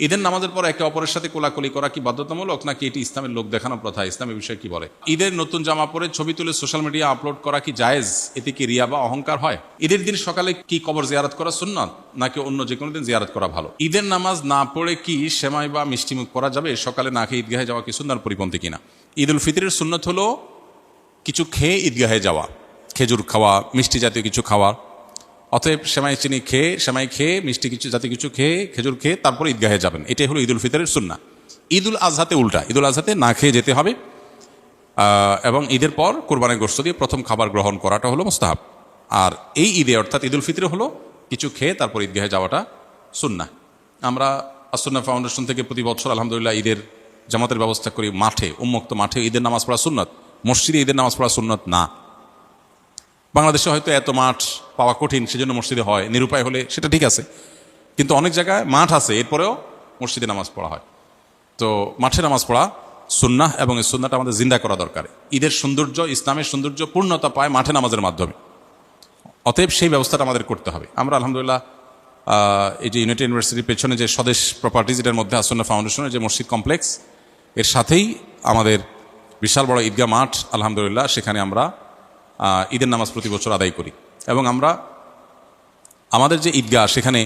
ঈদের নামাজের পর একে অপরের সাথে কোলাকুলি করা কি বাধ্যতামূলক নাকি এটি ইসলামের লোক দেখানো প্রথা? ইসলামের বিষয়ে কি বলে? ঈদের নতুন জামা পরে ছবি তুলে সোশ্যাল মিডিয়া আপলোড করা কি জায়েজ? এতে কি রিয়া বা অহংকার হয়? ঈদের দিন সকালে কি কবর জিয়ারত করা সুন্নাত নাকি অন্য যে কোনো দিন জিয়ারত করা ভালো? ঈদের নামাজ না পড়ে কি সেমাই বা মিষ্টিমুখ করা যাবে? সকালে না খেয়ে ঈদগাহে যাওয়া কি সুন্নার পরিপন্থী কিনা? ঈদ উল ফিতরের সুন্নত হলো কিছু খেয়ে ঈদগাহে যাওয়া, খেজুর খাওয়া, মিষ্টি জাতীয় কিছু খাওয়া। অতএব সেমাই চিনি খেয়ে, সেমাই খেয়ে, মিষ্টি কিছু জাতীয় কিছু খেয়ে, খেজুর খেয়ে তারপর ঈদগাহে যাবেন, এটাই হলো ঈদ উল ফিতরের সুন্নাহ। ঈদ উল আজহাতে উল্টা, ঈদ উল আজহাতে না খেয়ে যেতে হবে এবং ঈদের পর কোরবানির গোশত দিয়ে প্রথম খাবার গ্রহণ করাটা হলো মুস্তাহাব। আর এই ঈদে অর্থাৎ ঈদ উল ফিতরে হলো কিছু খেয়ে তারপর ঈদগাহে যাওয়াটা সুন্নাহ। আমরা আসুন্নাহ ফাউন্ডেশন থেকে প্রতি বছর আলহামদুলিল্লাহ ঈদের জামাতের ব্যবস্থা করি। মাঠে, উন্মুক্ত মাঠে ঈদের নামাজ পড়া সুন্নত, মসজিদে ঈদের নামাজ পড়া সুন্নত না। বাংলাদেশে হয়তো এত মাঠ পাওয়া কঠিন, সেজন্য মসজিদে হয়, নিরুপায় হলে সেটা ঠিক আছে, কিন্তু অনেক জায়গায় মাঠ আছে এরপরেও মসজিদে নামাজ পড়া হয়। তো মাঠে নামাজ পড়া সুন্নাহ এবং এই সুন্নাহটা আমাদের জিন্দা করা দরকার। ঈদের সৌন্দর্য, ইসলামের সৌন্দর্য পূর্ণতা পায় মাঠে নামাজের মাধ্যমে। অতএব সেই ব্যবস্থাটা আমাদের করতে হবে। আমরা আলহামদুলিল্লাহ এই যে ইউনাইটেড ইউনিভার্সিটির পেছনে যে স্বদেশ প্রপার্টিজ, এটার মধ্যে আসুন্নাহ ফাউন্ডেশনের যে মসজিদ কমপ্লেক্স, এর সাথেই আমাদের বিশাল বড় ঈদগাহ মাঠ আলহামদুলিল্লাহ, সেখানে আমরা ঈদের নামাজ প্রতি বছর আদায় করি। এবং আমরা আমাদের যে ঈদগাহ সেখানে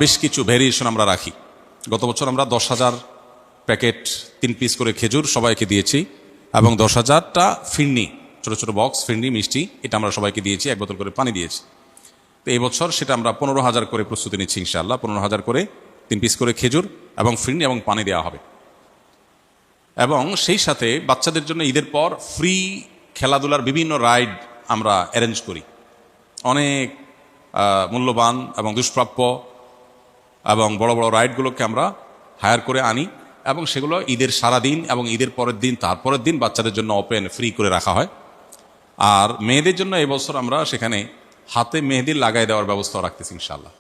বেশ কিছু ভ্যারিয়েশন আমরা রাখি। গত বছর আমরা 10,000 প্যাকেট 3 পিস করে খেজুর সবাইকে দিয়েছি এবং 10,000টা ফিরনি, ছোটো ছোটো বক্স ফিরনি মিষ্টি, এটা আমরা সবাইকে দিয়েছি, 1 বোতল করে পানি দিয়েছি। তো এই বছর সেটা আমরা 15,000 করে প্রস্তুতি নিচ্ছি ইনশাআল্লাহ। 15,000 করে 3 পিস করে খেজুর এবং ফিরনি এবং পানি দেওয়া হবে। এবং সেই সাথে বাচ্চাদের জন্য ঈদের পর ফ্রি খেলাধুলার বিভিন্ন রাইড আমরা অ্যারেঞ্জ করি। অনেক মূল্যবান এবং দুষ্প্রাপ্য এবং বড় বড় রাইডগুলোকে আমরা হায়ার করে আনি এবং সেগুলো ঈদের সারা দিন এবং ঈদের পরের দিন, তারপরের দিন বাচ্চাদের জন্য ওপেন ফ্রি করে রাখা হয়। আর মেয়েদের জন্য এবছর আমরা সেখানে হাতে মেহেদি লাগাই দেওয়ার ব্যবস্থা রাখতেছি ইনশাআল্লাহ।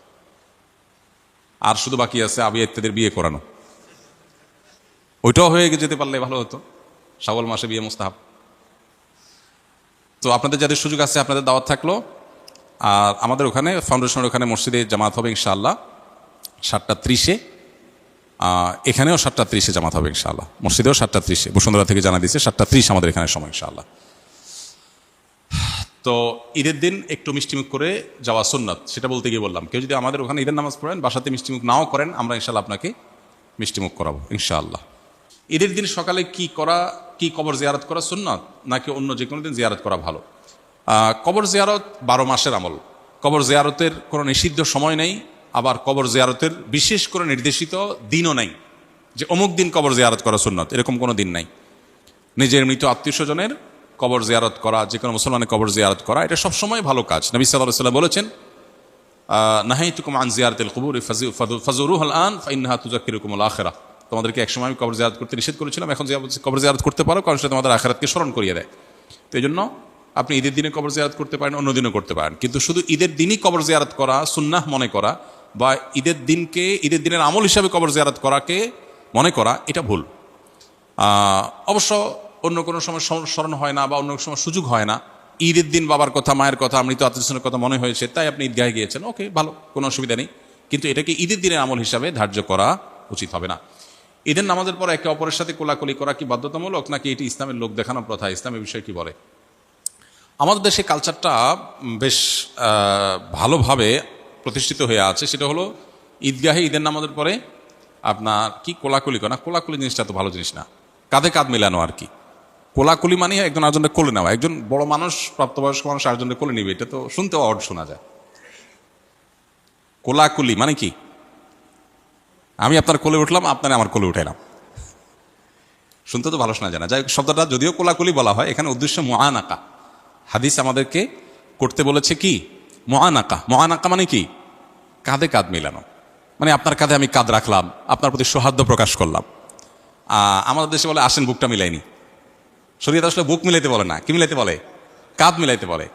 আর শুধু বাকি আছে আবিয়া ইত্যাদির বিয়ে করানো, ওইটাও হয়ে যেতে পারলে ভালো হতো। শাওয়াল মাসে বিয়ে মুস্তাহাব। তো আপনাদের যাদের সুযোগ আছে আপনাদের দাওয়াত থাকলো। আর আমাদের ওখানে ফাউন্ডেশনের ওখানে মসজিদে জামাত হবে ইনশাআল্লাহ 7:30-এ, এখানেও 7:30-এ জামাত হবে ইনশাআল্লাহ। মসজিদেও 7:30-এ, বসুন্ধরা থেকে জানা দিচ্ছে 7:30 আমাদের এখানে সময় ইনশাআল্লাহ। তো ঈদের দিন একটু মিষ্টিমুখ করে যাওয়া সুন্নাত, সেটা বলতে গিয়ে বললাম। কেউ যদি আমাদের ওখানে ঈদের নামাজ পড়েন, বাসাতে মিষ্টিমুখ নাও করেন, আমরা ইনশাআল্লাহ আপনাকে মিষ্টিমুখ করাবো ইনশাআল্লাহ। ঈদের দিন সকালে কি কবর জিয়ারত করা সুন্নাত নাকি অন্য যে কোনো দিন জিয়ারত করা ভালো? কবর জিয়ারত 12 মাসের আমল। কবর জিয়ারতের কোনো নিষিদ্ধ সময় নেই, আবার কবর জিয়ারতের বিশেষ করে নির্দেশিত দিনও নেই যে অমুক দিন কবর জিয়ারত করা সুন্নাত, এরকম কোনো দিন নাই। নিজের মৃত আত্মীয় স্বজনের কবর জিয়ারত করা, যে কোনো মুসলমানের কবর জিয়ারত করা, এটা সবসময় ভালো কাজ। নবী সাল্লাল্লাহু আলাইহি ওয়াসাল্লাম বলেছেন, নাহাইতুকুম আন জিয়ারাতিল কুবুর ফাজুরুহাল আন ফাইন্নাহা তুযাক্কিরুকুমুল আখিরাহ। তোমাদেরকে একসময় আমি কবর জিয়ারত করতে নিষেধ করেছিলাম, এখন কবর জিয়ারত করতে পারো, কারণ সেটা তোমাদের আখিরাতকে স্মরণ করিয়ে দেয়। তো এই জন্য আপনি ঈদের দিনে কবর জিয়ারত করতে পারেন, অন্য দিনও করতে পারেন, কিন্তু শুধু ঈদের দিনই কবর জিয়ারত করা সুন্নাহ মনে করা বা ঈদের দিনের আমল হিসাবে কবর জিয়ারত করাকে মনে করা, এটা ভুল। অবশ্য অন্য কোনো সময় স্মরণ হয় না বা অন্য সময় সুযোগ হয় না, ঈদের দিন বাবার কথা, মায়ের কথা, মৃত আত্মীয়স্বজনের কথা মনে হয়েছে, তাই আপনি ঈদগাহে গিয়েছেন, ওকে, ভালো, কোনো অসুবিধা নেই, কিন্তু এটাকে ঈদের দিনের আমল হিসাবে ধার্য করা উচিত হবে না। ঈদের নামাজের পর একে অপরের সাথে কোলাকুলি করা কি বাধ্যতামূলক নাকি এটি ইসলামের লোক দেখানো প্রথা? ইসলামের বিষয়ে কি বলে? আমাদের দেশে কালচারটা বেশ ভালোভাবে প্রতিষ্ঠিত হয়ে আছে। সেটা হলো ঈদগাহে ঈদের নামাজের পরে আপনার কি কোলাকুলি করা। কোলাকুলি জিনিসটা তো ভালো জিনিস না, কাঁধে কাঁধ মিলানো আর কি। কোলাকুলি মানে একজন আরেকজনকে কোলে নেওয়া, একজন বড় মানুষ, প্রাপ্তবয়স্ক মানুষ আরেকজনকে কোলে নিবে, এটা তো শুনতেও অড শোনা যায়। কোলাকুলি মানে কি? আমি আপনার কোলে উঠলাম, আপনারা আমার কোলে উঠাইলাম, শুনতে তো ভালো শোনা যায় না। যাই হোক, শব্দটা যদিও কোলাকুলি বলা হয়, এখানে উদ্দেশ্য মুআনাকা। হাদিস আমাদেরকে করতে বলেছে কি? মুআনাকা। মুআনাকা মানে কি? কাঁধে কাঁধ মিলানো, মানে আপনার কাঁধে আমি কাঁধ রাখলাম, আপনার প্রতি সৌহার্দ্য প্রকাশ করলাম। আমাদের দেশে বলে আসেন বুকটা মিলাইনি। শরীয়ত আসলে বুক মিলাইতে বলে না, কি মিলাইতে বলে? কাঁধ মিলাইতে বলে।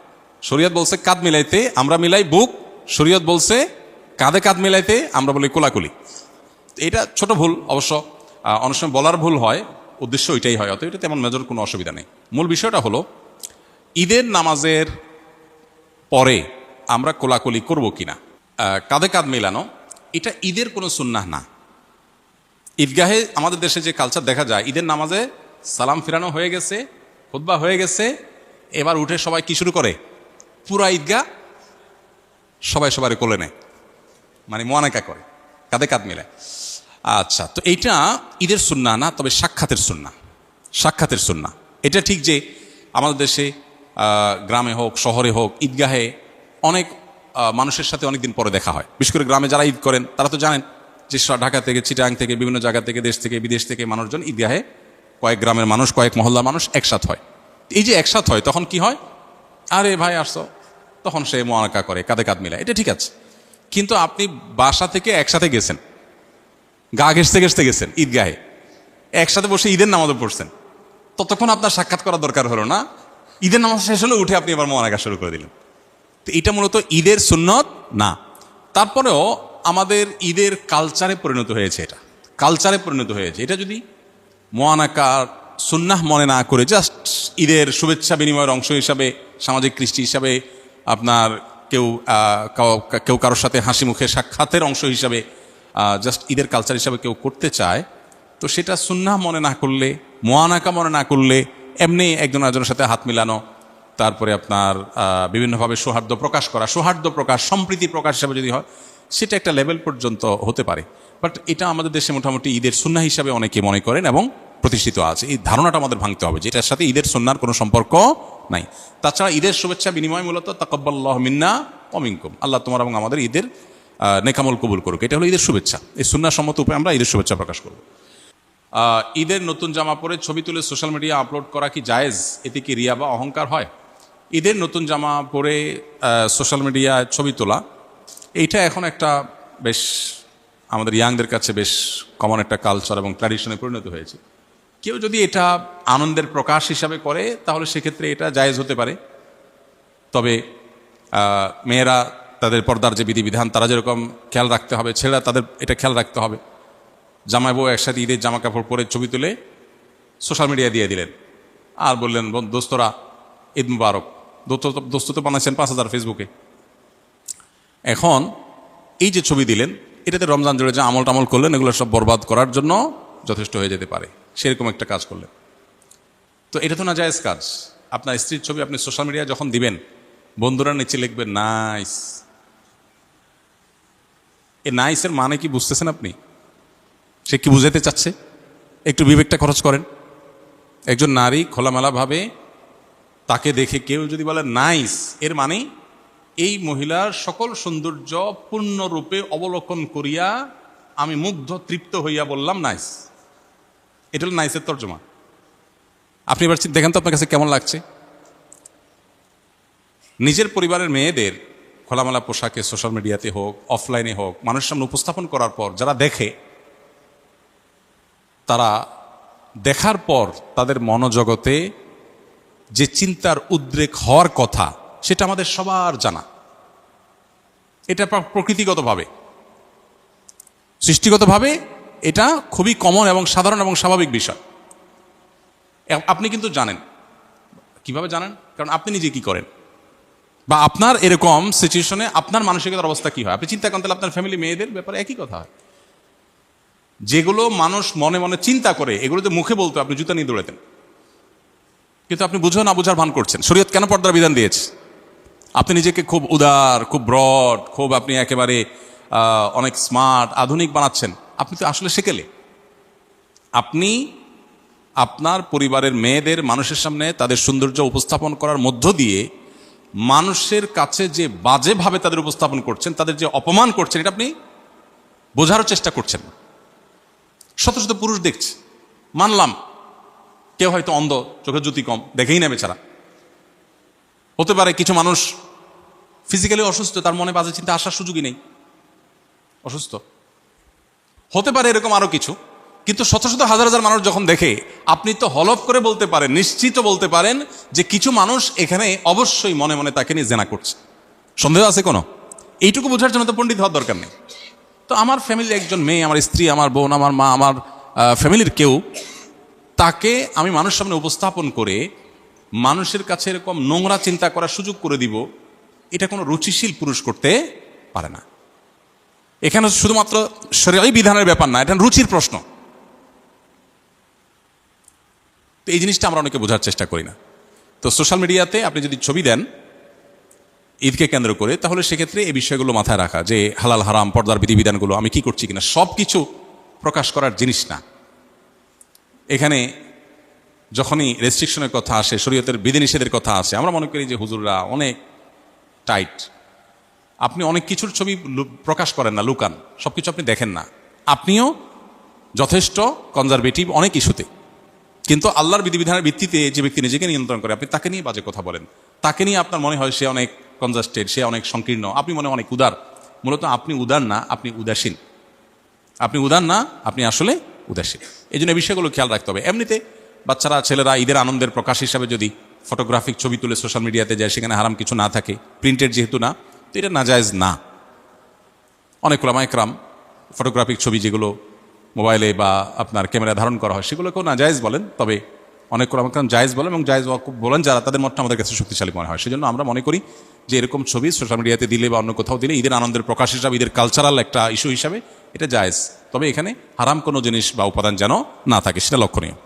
শরীয়ত বলছে কাঁধ মিলাইতে, আমরা মিলাই বুক। শরীয়ত বলছে কাঁধে কাঁধ মিলাইতে, আমরা বলি কোলাকুলি। এটা ছোট ভুল অবশ্য, অনেক সময় বলার ভুল হয়, উদ্দেশ্য ওইটাই হয়, অতএব এটা তেমন মেজর কোনো অসুবিধা নেই। মূল বিষয়টা হলো ঈদের নামাজের পরে আমরা কোলাকুলি করব কিনা। কাঁধে কাঁধ মেলানো এটা ঈদের কোনো সুন্নাহ না। ঈদগাহে আমাদের দেশে যে কালচার দেখা যায়, ঈদের নামাজে সালাম ফিরানো হয়ে গেছে, খুতবা হয়ে গেছে, এবার উঠে সবাই কি শুরু করে, পুরা ঈদগাহ সবাই সবার কোলে নেয়, মানে মোয়ানাকা করে, কাঁধে কাঁধ মিলায়। আচ্ছা, তো এইটা ঈদের সুন্নাহ না, তবে সাক্ষাতের সুন্নাহ। সাক্ষাতের সুন্নাহ এটা ঠিক যে আমাদের দেশে গ্রামে হোক শহরে হোক ঈদগাহে অনেক মানুষের সাথে অনেক দিন পরে দেখা হয়। বিশেষ করে গ্রামে যারা ঈদ করেন তারা তো জানেন যে ঢাকা থেকে, চিটাং থেকে, বিভিন্ন জায়গা থেকে, দেশ থেকে, বিদেশ থেকে মানুষজন ঈদগাহে, কয়েক গ্রামের মানুষ, কয়েক মহল্লার মানুষ একসাথ হয়। এই যে একসাথ হয় তখন কি হয়, আরে ভাই আসছো, তখন সে মোয়ানাকা করে, কাঁধে কাঁধ মিলায়, এটা ঠিক আছে। কিন্তু আপনি বাসা থেকে একসাথে গেছেন, গা ঘেঁষতে ঘেঁষতে গেছেন ঈদগাহে, একসাথে বসে ঈদের নামাজও পড়ছেন, ততক্ষণ আপনার সাক্ষাৎ করার দরকার হলো না। ঈদের নামাজ শেষ হলে উঠে আপনি এবার মোয়ানাকা শুরু করে দিলেন। তো এটা মূলত ঈদের সুন্নত না। তারপরেও আমাদের ঈদের কালচারে পরিণত হয়েছে, এটা কালচারে পরিণত হয়েছে। এটা যদি মোয়ানাকার সুন্নাহ মনে না করে জাস্ট ঈদের শুভেচ্ছা বিনিময়ের অংশ হিসাবে, সামাজিক কৃষ্টি হিসাবে, আপনার কেউ কারোর সাথে হাসি মুখে সাক্ষাতের অংশ হিসাবে জাস্ট ঈদের কালচার হিসাবে কেউ করতে চায়, তো সেটা সুন্নাহ মনে না করলে, মোয়ানাকা মনে না করলে, এমনি একজন আরেকজনের সাথে হাত মিলানো, তারপরে আপনার বিভিন্নভাবে সৌহার্দ্য প্রকাশ করা, সৌহার্দ্য প্রকাশ, সম্প্রীতি প্রকাশ হিসাবে যদি হয়, সেটা একটা লেভেল পর্যন্ত হতে পারে। বাট এটা আমাদের দেশে মোটামুটি ঈদের সুন্নাহ হিসাবে অনেকে মনে করেন এবং প্রতিষ্ঠিত আছে। এই ধারণাটা আমাদের ভাঙতে হবে, যেটার সাথে ঈদের সুন্নাহর কোনো সম্পর্ক নাই। তাছাড়া ঈদের শুভেচ্ছা বিনিময় মূলত তাকাব্বালাল্লাহু মিন্না ওয়া মিনকুম, আল্লাহ তোমার এবং আমাদের ঈদের নেকামল কবুল করুক, এটা হলো ঈদের শুভেচ্ছা। এই সুন্নাহ সম্মত উপায়ে আমরা ঈদের শুভেচ্ছা প্রকাশ করব। ঈদের নতুন জামা পরে ছবি তুলে সোশ্যাল মিডিয়া আপলোড করা কি জায়েজ? এতে কি রিয়া বা অহংকার হয়? ঈদের নতুন জামা পরে সোশ্যাল মিডিয়ায় ছবি তোলা, এইটা এখন একটা বেশ আমাদের ইয়াংদের কাছে বেশ কমন একটা কালচার এবং ট্র্যাডিশনে পরিণত হয়েছে। কেউ যদি এটা আনন্দের প্রকাশ হিসাবে করে তাহলে সেক্ষেত্রে এটা জায়েজ হতে পারে। তবে মেয়েরা তাদের পর্দার যে বিধিবিধান তারা যেরকম খেয়াল রাখতে হবে, ছেলেরা তাদের এটা খেয়াল রাখতে হবে। জামাই বউ একসাথে ঈদের জামা কাপড় পরে ছবি তুলে সোশ্যাল মিডিয়া দিয়ে দিলেন আর বললেন দোস্তরা ঈদ মুবারক, দোস্ত তো বানাচ্ছেন 5,000 ফেসবুকে। এখন এই যে ছবি দিলেন, এটাতে রমজান জুড়ে যে আমল টামল করলেন এগুলো সব বরবাদ করার জন্য যথেষ্ট হয়ে যেতে পারে, সেরকম একটা কাজ করলেন। তো এটা তো না জায়েজ কাজ। আপনার স্ত্রীর ছবি আপনি সোশ্যাল মিডিয়ায় যখন দিবেন, বন্ধুরা নিচে লিখবেন নাইস। এ নাইসের মানে কি বুঝতেছেন আপনি? সে কি বুঝাতে চাচ্ছে? একটু বিবেকটা খরচ করেন। একজন নারী খোলামেলাভাবে তাকে দেখে কেউ যদি বলে নাইস, এর মানে এই মহিলার সকল সৌন্দর্য পূর্ণরূপে অবলোকন করিয়া আমি মুগ্ধ তৃপ্ত হইয়া বললাম নাইস। এটা হলো নাইসের তর্জমা। আপনি এবার দেখেন তো আপনার কাছে কেমন লাগছে? নিজের পরিবারের মেয়েদের খোলামেলা পোশাকে সোশ্যাল মিডিয়াতে হোক, অফলাইনে হোক, মানুষের সামনে উপস্থাপন করার পর যারা দেখে, তারা দেখার পর তাদের মনোজগতে যে চিন্তার উদ্রেক হওয়ার কথা সেটা আমাদের সবার জানা। এটা প্রকৃতিগতভাবে, সৃষ্টিগতভাবে এটা খুবই কমন এবং সাধারণ এবং স্বাভাবিক বিষয়। আপনি কিন্তু জানেন। কিভাবে জানেন? কারণ আপনি নিজে কি করেন, বা আপনার এরকম সিচুয়েশনে আপনার মানসিকতার অবস্থা কি হয় আপনি চিন্তা করেন, তাহলে আপনার ফ্যামিলি মেয়েদের ব্যাপারে একই কথা হয়। যেগুলো মানুষ মনে মনে চিন্তা করে এগুলো যে মুখে বলতো আপনি জুতা নিয়ে দৌড়াতেন, কিন্তু আপনি বুঝো না বুঝার ভান করছেন। শরীয়ত কেন পর্দার বিধান দিয়েছে? আপনি নিজেকে খুব উদার, খুব ব্রড, খুব আপনি একেবারে অনেক স্মার্ট, আধুনিক বানাচ্ছেন। আপনি তো আসলে সেকেলে। আপনি আপনার পরিবারের মেয়েদের মানুষের সামনে তাদের সৌন্দর্য উপস্থাপন করার মধ্য দিয়ে মানুষের কাছে যে বাজেভাবে তাদের উপস্থাপন করছেন, তাদের যে অপমান করছেন, এটা আপনি বোঝার চেষ্টা করছেন। শত শত পুরুষ দেখছে, মানলাম কেউ হয়তো অন্ধ, চোখের জ্যোতি কম, দেখেই নেবে ছাড়া। হতে পারে কিছু মানুষ ফিজিক্যালি অসুস্থ, তার মনে বাজে চিন্তা আসার সুযোগই নেই, অসুস্থ হতে পারে, এরকম আরো কিছু। কিন্তু শত শত হাজার হাজার মানুষ যখন দেখে, আপনি তো হলফ করে বলতে পারেন, নিশ্চিত বলতে পারেন যে কিছু মানুষ এখানে অবশ্যই মনে মনে তাকে নিয়ে জেনা করছে। সন্দেহ আছে কোনো? এইটুকু বোঝার জন্য তো পণ্ডিত হওয়ার দরকার নেই। তো আমার ফ্যামিলি একজন মেয়ে, আমার স্ত্রী, আমার বোন, আমার মা, আমার ফ্যামিলির কেউ, তাকে আমি মানুষের সামনে উপস্থাপন করে মানুষের কাছে এরকম নোংরা চিন্তা করার সুযোগ করে দিব, এটা কোনো রুচিশীল পুরুষ করতে পারে না। এখানে শুধুমাত্র শরীয়ী বিধানের ব্যাপার না, এটা রুচির প্রশ্ন। তো এই জিনিসটা আমরা অনেকে বোঝার চেষ্টা করি না। তো সোশ্যাল মিডিয়াতে আপনি যদি ছবি দেন ঈদকে কেন্দ্র করে, তাহলে সেক্ষেত্রে এই বিষয়গুলো মাথায় রাখা যে হালাল হারাম পর্দার বিধিবিধানগুলো আমি কি করছি কিনা, সব কিছু প্রকাশ করার জিনিস না। এখানে যখনই রেস্ট্রিকশনের কথা আসে, শরীয়তের বিধিনিষেধের কথা আসে, আমরা মনে করি যে হুজুররা অনেক টাইট, আপনি অনেক কিছুর ছবি প্রকাশ করেন না, লুকান, সব কিছু আপনি দেখেন না, আপনিও যথেষ্ট কনজারভেটিভ অনেক ইস্যুতে। কিন্তু আল্লাহর বিধিবিধানের ভিত্তিতে যে ব্যক্তি নিজেকে নিয়ন্ত্রণ করে, আপনি তাকে নিয়ে বাজে কথা বলেন, তাকে নিয়ে আপনার মনে হয় সে অনেক কনজাস্টেড, সে অনেক সংকীর্ণ, আপনি মনে অনেক উদার। মূলত আপনি উদার না, আপনি উদাসীন। আপনি উদার না, আপনি আসলে উদাসীন। এই জন্য এই বিষয়গুলো খেয়াল রাখতে হবে। এমনিতে বাচ্চারা, ছেলেরা ঈদের আনন্দের প্রকাশ হিসাবে যদি ফটোগ্রাফিক ছবি তুলে সোশ্যাল মিডিয়াতে যায়, সেখানে হারাম কিছু না থাকে, প্রিন্টেড যেহেতু না, তো এটা নাজায়েজ না। অনেক ওলামা ইকরাম ফটোগ্রাফিক ছবি যেগুলো মোবাইলে বা আপনার ক্যামেরা ধারণ করা হয়, সেগুলোকেও নাজায়েজ বলেন। তবে অনেক ওলামা ইকরাম জায়েজ বলেন, এবং জায়েজ বলেন যারা, তাদের মতটা আমাদের কাছে শক্তিশালী মনে হয়। সেজন্য আমরা মনে করি যে এরকম ছবি সোশ্যাল মিডিয়াতে দিলে বা অন্য কোথাও দিলে ঈদের আনন্দের প্রকাশ হিসাবে, ঈদের কালচারাল একটা ইস্যু হিসাবে এটা জায়েজ। তবে এখানে হারাম কোনো জিনিস বা উপাদান যেন না থাকে, সেটা লক্ষণীয়।